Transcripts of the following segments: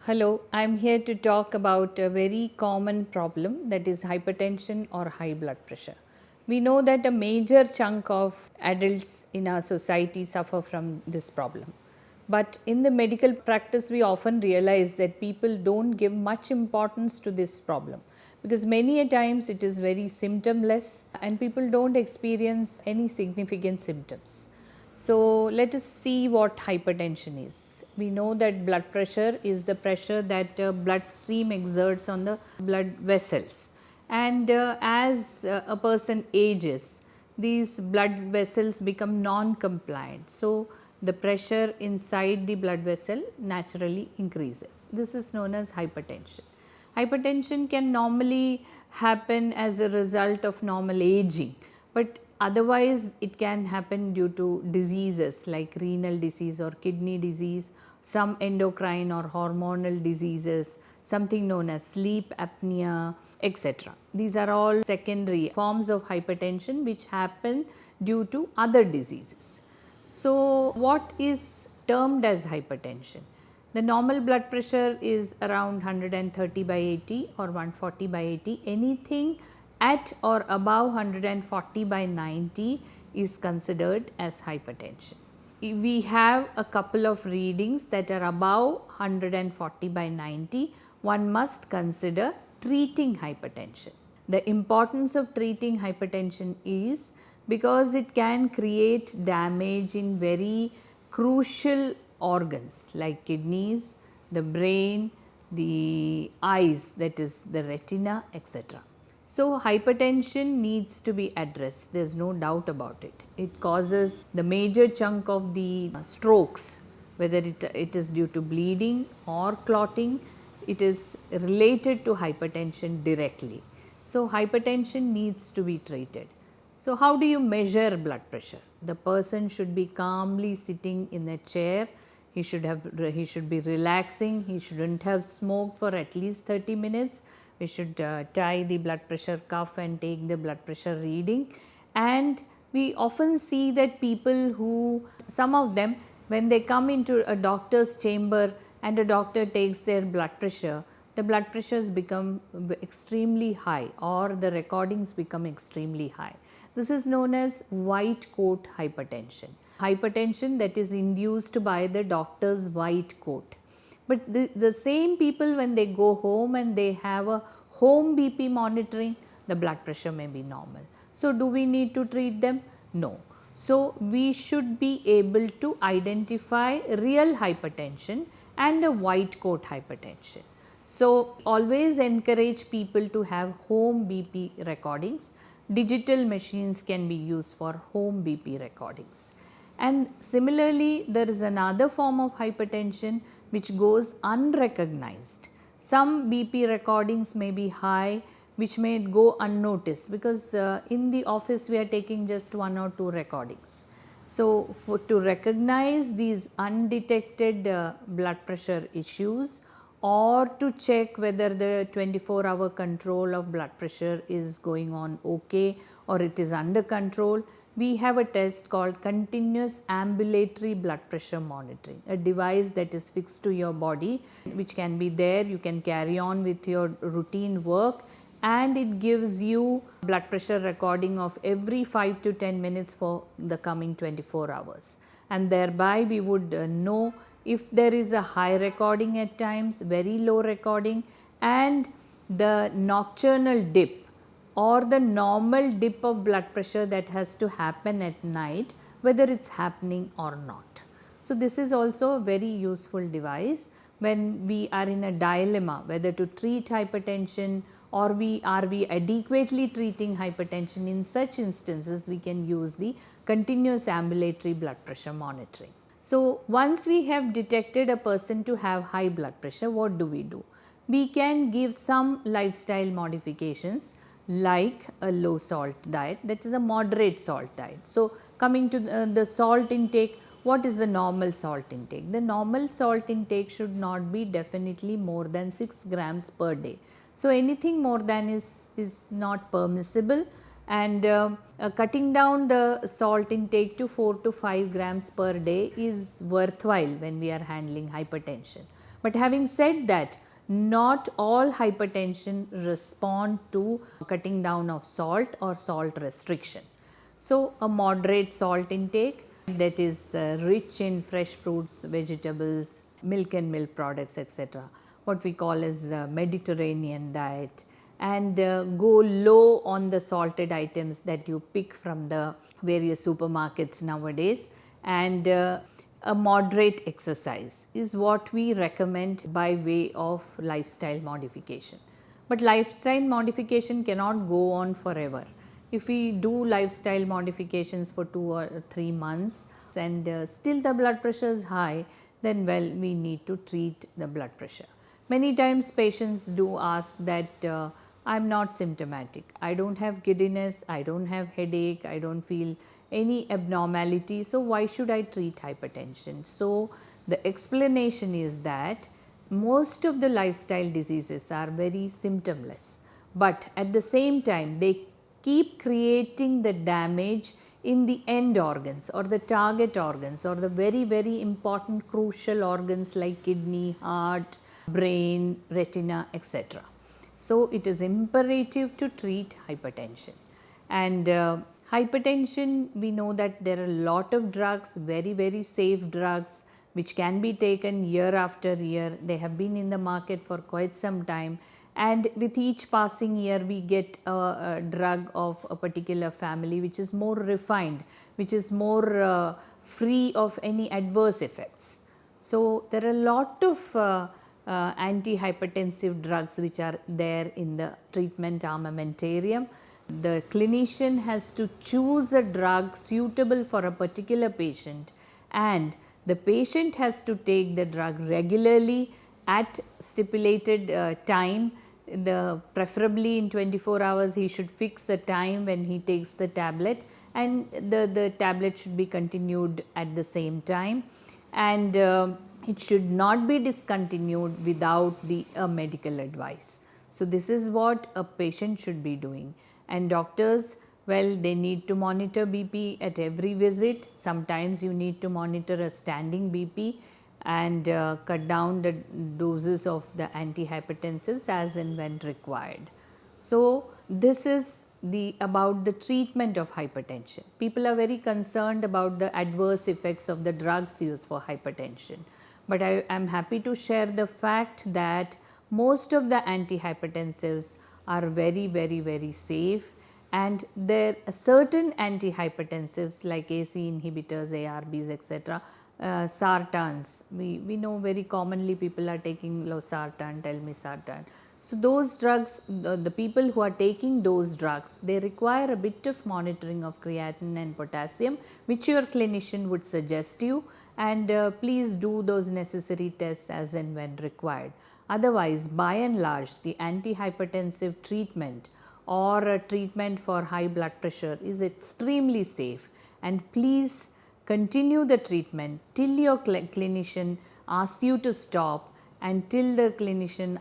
Hello, I am here to talk about a very common problem, that is hypertension or high blood pressure. We know that a major chunk of adults in our society suffer from this problem. But in the medical practice, we often realize that people don't give much importance to this problem because many a times it is very symptomless and people don't experience any significant symptoms. So, let us see what hypertension is. We know that blood pressure is the pressure that bloodstream exerts on the blood vessels, and as a person ages, these blood vessels become non-compliant. So, the pressure inside the blood vessel naturally increases. This is known as hypertension. Hypertension can normally happen as a result of normal aging, but otherwise it can happen due to diseases like renal disease or kidney disease, some endocrine or hormonal diseases, something known as sleep apnea, etc. These are all secondary forms of hypertension which happen due to other diseases. So, what is termed as hypertension? The normal blood pressure is around 130 by 80 or 140 by 80. Anything at or above 140 by 90 is considered as hypertension. We have a couple of readings that are above 140 by 90. One must consider treating hypertension. The importance of treating hypertension is because it can create damage in very crucial organs like kidneys, the brain, the eyes, that is the retina, etc. So, hypertension needs to be addressed, there is no doubt about it. It causes the major chunk of the strokes, whether it is due to bleeding or clotting, it is related to hypertension directly. So, hypertension needs to be treated. So, how do you measure blood pressure? The person should be calmly sitting in a chair. He should be relaxing. He shouldn't have smoked for at least 30 minutes. We should tie the blood pressure cuff and take the blood pressure reading. And we often see that people who, some of them, when they come into a doctor's chamber and a doctor takes their blood pressure, the blood pressures become extremely high or the recordings become extremely high. This is known as white coat hypertension. Hypertension that is induced by the doctor's white coat. But the same people, when they go home and they have a home BP monitoring, the blood pressure may be normal. So, do we need to treat them? No. So, we should be able to identify real hypertension and a white coat hypertension. So, always encourage people to have home BP recordings. Digital machines can be used for home BP recordings. And similarly, there is another form of hypertension which goes unrecognized. Some BP recordings may be high, which may go unnoticed because in the office we are taking just 1 or 2 recordings. So, to recognize these undetected blood pressure issues or to check whether the 24-hour control of blood pressure is going on okay or it is under control, we have a test called continuous ambulatory blood pressure monitoring, a device that is fixed to your body which can be there, you can carry on with your routine work, and it gives you blood pressure recording of every 5 to 10 minutes for the coming 24 hours. And thereby we would know if there is a high recording at times, very low recording, and the nocturnal dip or the normal dip of blood pressure that has to happen at night, whether it is happening or not. So, this is also a very useful device when we are in a dilemma whether to treat hypertension or are we adequately treating hypertension. In such instances, we can use the continuous ambulatory blood pressure monitoring. So, once we have detected a person to have high blood pressure, what do? We can give some lifestyle modifications like a low salt diet, that is a moderate salt diet. So, coming to the salt intake, what is the normal salt intake? The normal salt intake should not be definitely more than 6 grams per day. So, anything more than is not permissible, and cutting down the salt intake to 4 to 5 grams per day is worthwhile when we are handling hypertension. But having said that, not all hypertension respond to cutting down of salt or salt restriction. So, a moderate salt intake that is rich in fresh fruits, vegetables, milk and milk products, etc., what we call as Mediterranean diet, and go low on the salted items that you pick from the various supermarkets nowadays, and a moderate exercise is what we recommend by way of lifestyle modification. But lifestyle modification cannot go on forever. If we do lifestyle modifications for 2 or 3 months and still the blood pressure is high, then well, we need to treat the blood pressure. Many times patients do ask that I am not symptomatic, I do not have giddiness, I do not have headache, I do not feel any abnormality, so why should I treat hypertension? So, the explanation is that most of the lifestyle diseases are very symptomless, but at the same time they keep creating the damage in the end organs or the target organs or the very important crucial organs like kidney, heart, brain, retina, etc. So, it is imperative to treat hypertension. And hypertension, we know that there are a lot of drugs, very safe drugs which can be taken year after year. They have been in the market for quite some time, and with each passing year we get a drug of a particular family which is more refined, which is more free of any adverse effects. So, there are a lot of antihypertensive drugs which are there in the treatment armamentarium. The clinician has to choose a drug suitable for a particular patient, and the patient has to take the drug regularly at stipulated time. Preferably in 24 hours he should fix a time when he takes the tablet, and the tablet should be continued at the same time, and it should not be discontinued without the medical advice. So, this is what a patient should be doing, and doctors, well, they need to monitor BP at every visit. Sometimes you need to monitor a standing BP and cut down the doses of the antihypertensives as and when required. So, this is about the treatment of hypertension. People are very concerned about the adverse effects of the drugs used for hypertension, but I am happy to share the fact that most of the antihypertensives are very safe, and there are certain antihypertensives like AC inhibitors, ARBs, etc., sartans. We know very commonly people are taking losartan, telmisartan. So, those drugs, the people who are taking those drugs, they require a bit of monitoring of creatinine and potassium, which your clinician would suggest you, and please do those necessary tests as and when required. Otherwise, by and large, the antihypertensive treatment or a treatment for high blood pressure is extremely safe, and please continue the treatment till your clinician asks you to stop, and till the clinician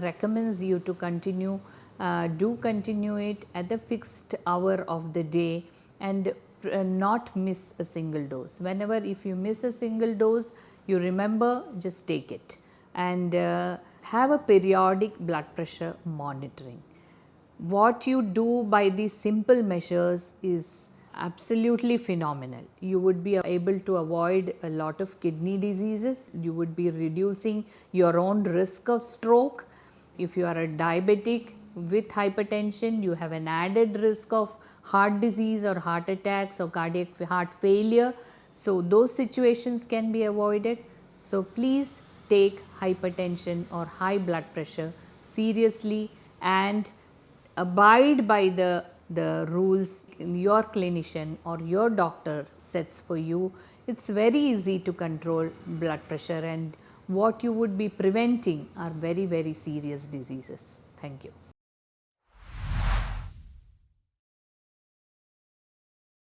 recommends you to continue. Do continue it at the fixed hour of the day, and not miss a single dose. Whenever if you miss a single dose, you remember, just take it, and have a periodic blood pressure monitoring. What you do by these simple measures is absolutely phenomenal. You would be able to avoid a lot of kidney diseases. You would be reducing your own risk of stroke. If you are a diabetic with hypertension, you have an added risk of heart disease or heart attacks or cardiac heart failure. So, those situations can be avoided. So, please take hypertension or high blood pressure seriously and abide by the rules your clinician or your doctor sets for you. It's very easy to control blood pressure, and what you would be preventing are very serious diseases. Thank you.